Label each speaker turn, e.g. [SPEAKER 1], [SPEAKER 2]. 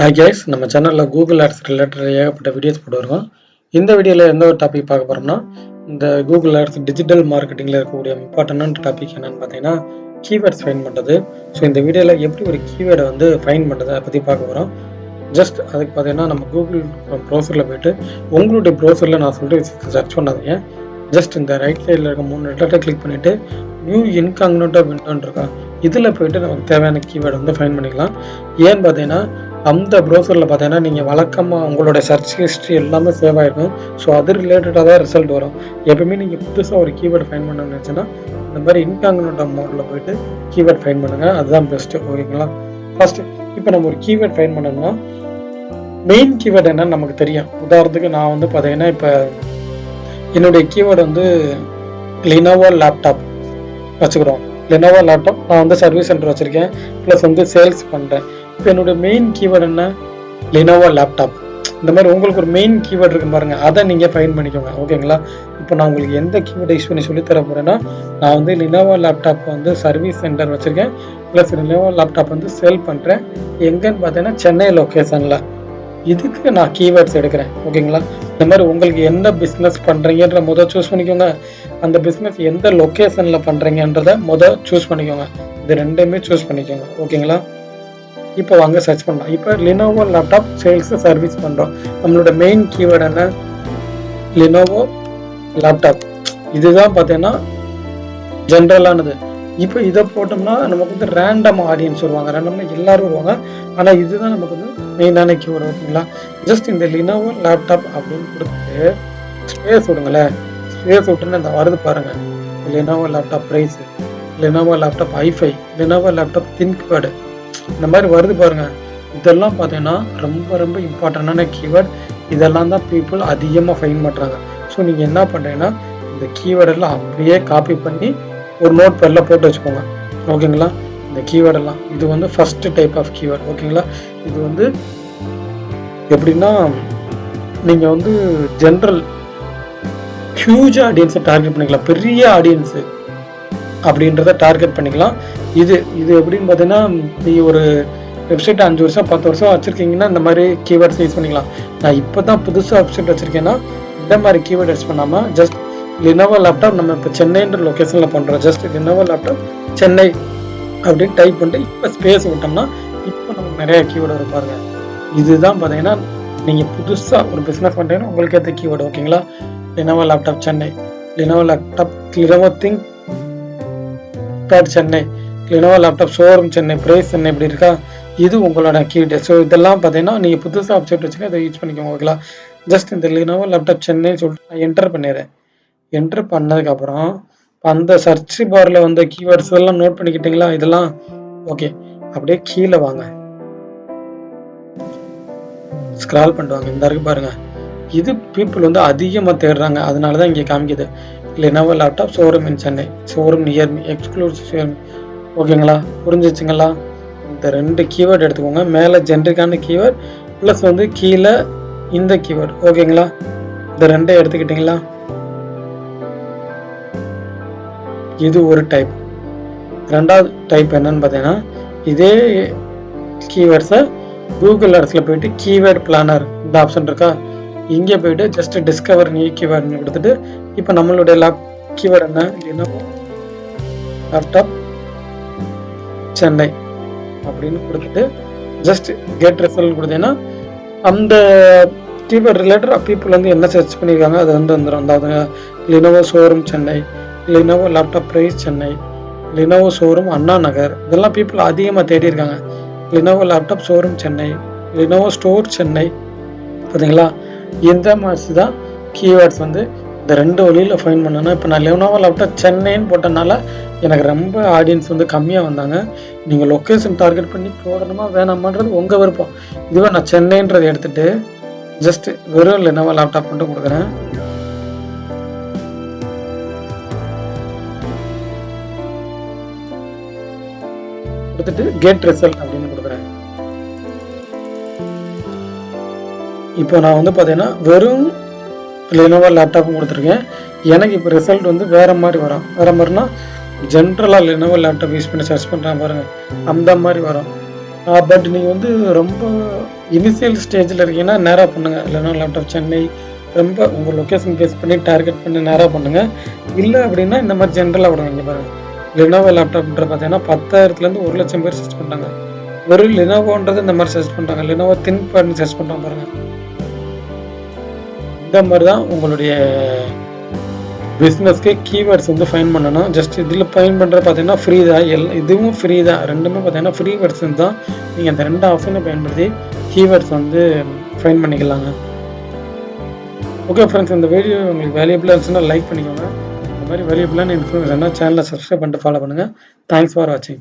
[SPEAKER 1] Hi guys, நம்ம சேனலில் Google ads related ஏகப்பட்ட வீடியோஸ் போட்டுருக்கோம். இந்த வீடியோவில் எந்த ஒரு டாபிக் பார்க்க போகிறோம்னா, இந்த கூகுள் ஆட்ஸ் டிஜிட்டல் மார்க்கெட்டிங்கில் இருக்கக்கூடிய இம்பார்ட்டண்டான டாபிக் என்னென்னு பார்த்தீங்கன்னா, கீவேர்ட்ஸ் ஃபைன் பண்ணுறது. ஸோ இந்த வீடியோவில் எப்படி ஒரு கீவேர்டை ஃபைன் பண்ணுறது அதை பற்றி பார்க்க போகிறோம். ஜஸ்ட் அதுக்கு பார்த்தீங்கன்னா நம்ம கூகுள் ப்ரௌசரில் போய்ட்டு உங்களுடைய ப்ரௌசரில் நான் சொல்லிட்டு சர்ச் பண்ணாதீங்க. ஜஸ்ட் இந்த ரைட் சைடில் இருக்க 3 லெட்டரை கிளிக் பண்ணிவிட்டு நியூ இன்காக்னிட்டோ விண்டோன்னு இருக்கா, இதில் போய்ட்டு நமக்கு தேவையான கீவேர்டை ஃபைன் பண்ணிக்கலாம். ஏன்னு பார்த்தீங்கன்னா, அந்த ப்ரௌசரில் பார்த்தீங்கன்னா நீங்கள் வழக்கமாக உங்களோட சர்ச் ஹிஸ்ட்ரி எல்லாமே சேவ் ஆகிருக்கும். ஸோ அது ரிலேட்டடாக தான் ரிசல்ட் வரும். எப்பவுமே நீங்கள் புதுசாக ஒரு கீவேர்டு ஃபைன் பண்ணணும்னு நினச்சின்னா இந்த மாதிரி இன்காக்னிட்டோ மோடில் போய்ட்டு கீவேர்ட் ஃபைன் பண்ணுங்கள். அதுதான் பெஸ்ட்டு. ஓகேங்களா? ஃபஸ்ட்டு இப்போ நம்ம ஒரு கீவேர்ட் ஃபைன் பண்ணணும்னா மெயின் கீவேர்டு என்னன்னு நமக்கு தெரியும். உதாரணத்துக்கு நான் பார்த்தீங்கன்னா இப்போ என்னுடைய கீவேர்டு லினோவோ லேப்டாப் வச்சுக்கிறோம். லினோவோ லேப்டாப் நான் சர்வீஸ் சென்டர் வச்சுருக்கேன், ப்ளஸ் சேல்ஸ் பண்ணுறேன். இப்போ என்னோட மெயின் கீவேர்டு என்ன? Lenovo laptop. இந்த மாதிரி உங்களுக்கு ஒரு மெயின் கீவேர்டு இருக்கு பாருங்க, அதை நீங்கள் ஃபைன் பண்ணிக்கோங்க. ஓகேங்களா? இப்போ நான் உங்களுக்கு எந்த கீவேர்டை யூஸ் பண்ணி சொல்லித்தர போகிறேன்னா, நான் லினோவோ லேப்டாப் சர்வீஸ் சென்டர் வச்சுருக்கேன், ப்ளஸ் லினோவோ லேப்டாப் சேல் பண்ணுறேன். எங்கன்னு பார்த்தீங்கன்னா சென்னை லொக்கேஷனில். இதுக்கு நான் கீவேர்ட்ஸ் எடுக்கிறேன். ஓகேங்களா? இந்த மாதிரி உங்களுக்கு என்ன பிஸ்னஸ் பண்ணுறீங்கன்ற சூஸ் பண்ணிக்கோங்க. அந்த பிஸ்னஸ் எந்த லொக்கேஷனில் பண்ணுறீங்கன்றதை சூஸ் பண்ணிக்கோங்க. இது ரெண்டுமே சூஸ் பண்ணிக்கோங்க. ஓகேங்களா? இப்போ வாங்க சர்ச் பண்ணலாம். இப்போ லினோவோ லேப்டாப் சேல்ஸ் சர்வீஸ் பண்ணுறோம். நம்மளோட மெயின் கீவேர்டு என்ன? Lenovo laptop. இதுதான் பார்த்தீங்கன்னா ஜென்ரலானது. இப்போ இதை போட்டோம்னா நமக்கு ரேண்டம் ஆடியன்ஸ் வருவாங்க, ரேண்டம்னா எல்லாரும் வருவாங்க. ஆனால் இதுதான் நமக்கு மெயினான கீவேர்டு. ஓகேங்களா? ஜஸ்ட் இந்த லினோவோ லேப்டாப் அப்படின்னு கொடுத்துட்டு ஸ்பேஸ் விடுங்களேன். ஸ்பேஸ் விட்டுன்னு இந்த வருது பாருங்க, Lenovo laptop price, Lenovo laptop ஐஃபை, லினோவோ லேப்டாப் திங்க்பேட், இந்த மாதிரி வருது பாருங்க. இதெல்லாம் பார்த்தீங்கன்னா ரொம்ப ரொம்ப இம்பார்ட்டண்டான கீவேர்ட். இதெல்லாம் தான் பீப்புள் அதிகமாக ஃபைன் பண்ணுறாங்க. ஸோ நீங்கள் என்ன பண்ணுறீங்கன்னா இந்த கீவேர்டெல்லாம் அப்படியே காப்பி பண்ணி ஒரு நோட் பேடில் போட்டு வச்சுக்கோங்க. ஓகேங்களா? இந்த கீவேர்டெல்லாம் இது ஃபஸ்ட்டு டைப் ஆஃப் கீவேர்ட். ஓகேங்களா? இது எப்படின்னா நீங்கள் ஜென்ரல் ஹியூஜ் ஆடியன்ஸை டார்கெட் பண்ணிக்கலாம், பெரிய ஆடியன்ஸு அப்படின்றத டார்கெட் பண்ணிக்கலாம். இது எப்படின்னு பார்த்தீங்கன்னா, நீங்கள் ஒரு வெப்சைட் 5 வருஷம் 10 வருஷம் வச்சுருக்கீங்கன்னா இந்த மாதிரி கீவேர்ட்ஸ் யூஸ் பண்ணிக்கலாம். நான் இப்போ தான் புதுசாக வெப்சைட் வச்சுருக்கேன்னா இந்த மாதிரி கீவேர்ட் யூஸ் பண்ணாமல் ஜஸ்ட் லினோவோ லேப்டாப் நம்ம இப்போ சென்னைன்ற லொக்கேஷனில் பண்ணுறோம். ஜஸ்ட் லினோவோ லேப்டாப் சென்னை அப்படின்னு டைப் பண்ணிட்டு இப்போ ஸ்பேஸ் விட்டோம்னா இப்போ நமக்கு நிறைய கீவேர்டு வரும் பாருங்க. இதுதான் பார்த்தீங்கன்னா நீங்கள் புதுசாக ஒரு பிஸ்னஸ் பண்ணுறீங்கன்னா உங்களுக்கு ஏற்ற கீவேர்டு. ஓகேங்களா? Lenovo laptop Chennai, Lenovo laptop, Lenovo ThinkPad Chennai, Lenovo laptop showroom Chennai, price Chennai, இப்படி இருக்கா? இது உங்களோட கீவேர்டு. ஸோ இதெல்லாம் பார்த்தீங்கன்னா நீங்கள் புதுசாக வெப்சைட் வச்சுக்க இதை யூஸ் பண்ணிக்கோங்க. ஓகேங்களா? ஜஸ்ட் இந்த லினோவோ லேப்டாப் சென்னைன்னு சொல்லிட்டு நான் என்டர் பண்ணிடுறேன். என்டர் பண்ணதுக்கப்புறம் அந்த சர்ச் பாரில் கீவேர்ட்ஸ் எல்லாம் நோட் பண்ணிக்கிட்டீங்களா? இதெல்லாம் ஓகே. அப்படியே கீழே வாங்க, ஸ்க்ரால் பண்ணுவாங்க. இந்த இருக்கு பாருங்க, இது பீப்புள் அதிகமாக தேடுறாங்க. அதனால தான் இங்கே காமிக்குது லினோவோ லேப்டாப் ஷோரூம் இன் Chennai, showroom near me, exclusive. ஓகேங்களா? புரிஞ்சிச்சுங்களா? இந்த 2 கீவேர்டு எடுத்துக்கோங்க. மேலே ஜென்ரிக்கான கீவேர்ட் ப்ளஸ் கீழே இந்த கீவேர்டு. ஓகேங்களா? இந்த 2 எடுத்துக்கிட்டீங்களா? இது ஒரு டைப். ரெண்டாவது டைப் என்னன்னு பார்த்தீங்கன்னா, இதே கீவேர்ட்ஸை கூகுள் ஆட்ஸில் போயிட்டு கீவேர்ட் பிளானர் இந்த ஆப்ஷன் இருக்கா, இங்கே போயிட்டு ஜஸ்ட் டிஸ்கவர் நியூ கீவேர்டுன்னு கொடுத்துட்டு இப்போ நம்மளுடைய கீவேர்டு என்ன? லினோவோ லேப்டாப் சென்னை அப்படின்னு கொடுத்துட்டு ஜஸ்ட் கெட் ரிசல்ட் கொடுத்தீங்கன்னா அந்த கீவேர்ட் ரிலேட்டட் பீப்புள் என்ன சர்ச் பண்ணியிருக்காங்க அது வந்துடும். அதாவது Lenovo showroom Chennai, Lenovo laptop price Chennai, Lenovo showroom Anna Nagar, இதெல்லாம் பீப்புள் அதிகமாக தேடி இருக்காங்க. Lenovo laptop showroom Chennai, Lenovo store Chennai. பார்த்தீங்களா? இந்த மாதிரி தான் கீவேர்ட்ஸ் இந்த 2 வழியில் ஃபைன் பண்ணணும். இப்போ நான் லினோவோ லேப்டாப் சென்னைன்னு போட்டனால எனக்கு ரொம்ப ஆடியன்ஸ் கம்மியாக வந்தாங்க. நீங்கள் லொக்கேஷன் டார்கெட் பண்ணி போடணுமா வேணாமான்றது உங்கள் விருப்பம். இதுவே நான் சென்னைன்றதை எடுத்துகிட்டு ஜஸ்ட் வெறும் லினோவோ லேப்டாப் மட்டும் கொடுக்குறேன். கொடுத்துட்டு கெட் ரிசல்ட் அப்படின்னு கொடுக்குறேன். இப்போ நான் பார்த்தீங்கன்னா வெறும் லினோவோ லேப்டாப்பும் கொடுத்துருக்கேன். எனக்கு இப்போ ரிசல்ட் வேறு மாதிரி வரும். வேறு மாதிரினா ஜென்ரலாக லினோவோ லேப்டாப் யூஸ் பண்ணி சர்ச் பண்ணுறேன் பாருங்கள், அந்த மாதிரி வரும். பட் நீங்கள் வந்து ரொம்ப இனிஷியல் ஸ்டேஜில் இருக்கீங்கன்னா நேராக பண்ணுங்கள். இல்லைன்னா லேப்டாப் சென்னை ரொம்ப உங்கள் லொக்கேஷன் பேஸ் பண்ணி டார்கெட் பண்ணி நேராக பண்ணுங்கள். இல்லை அப்படின்னா இந்த மாதிரி ஜென்ரலாக விடுங்க. இங்கே பாருங்கள், லினோவோ லேப்டாப்ன்ற பார்த்தீங்கன்னா 10,000லேருந்து 1,00,000 பேர் சர்ச் பண்ணுறாங்க. ஒரு லினோவோன்றது இந்த மாதிரி சர்ச் பண்ணுறாங்க. லினோவோ திங்க் பண்ணி சர்ச் பண்ணுறாங்க பாருங்கள். இந்த மாதிரி தான் உங்களுடைய பிஸ்னஸ்க்கு கீவேர்ட்ஸ் வந்து ஃபைன் பண்ணணும். ஜஸ்ட் இதில் ஃபைன் பண்ணுறது பார்த்தீங்கன்னா ஃப்ரீ தான். இதுவும் ஃப்ரீ தான். ரெண்டுமே பார்த்தீங்கன்னா ஃப்ரீ வெர்ஷன் தான். நீங்கள் அந்த 2 ஆப்ஷனை பயன்படுத்தி கீவேர்ட்ஸ் வந்து ஃபைன் பண்ணிக்கலாங்க. ஓகே ஃப்ரெண்ட்ஸ், இந்த வீடியோ உங்களுக்கு வேல்யூபிளாக இருந்துச்சுன்னா லைக் பண்ணிக்கோங்க. இந்த மாதிரி வேல்யூபிளான இன்ஃபர்மேஷன்னா சேனலை சப்ஸ்கிரைப் பண்ணிட்டு ஃபாலோ பண்ணுங்கள். தேங்க்ஸ் ஃபார் வாட்சிங்.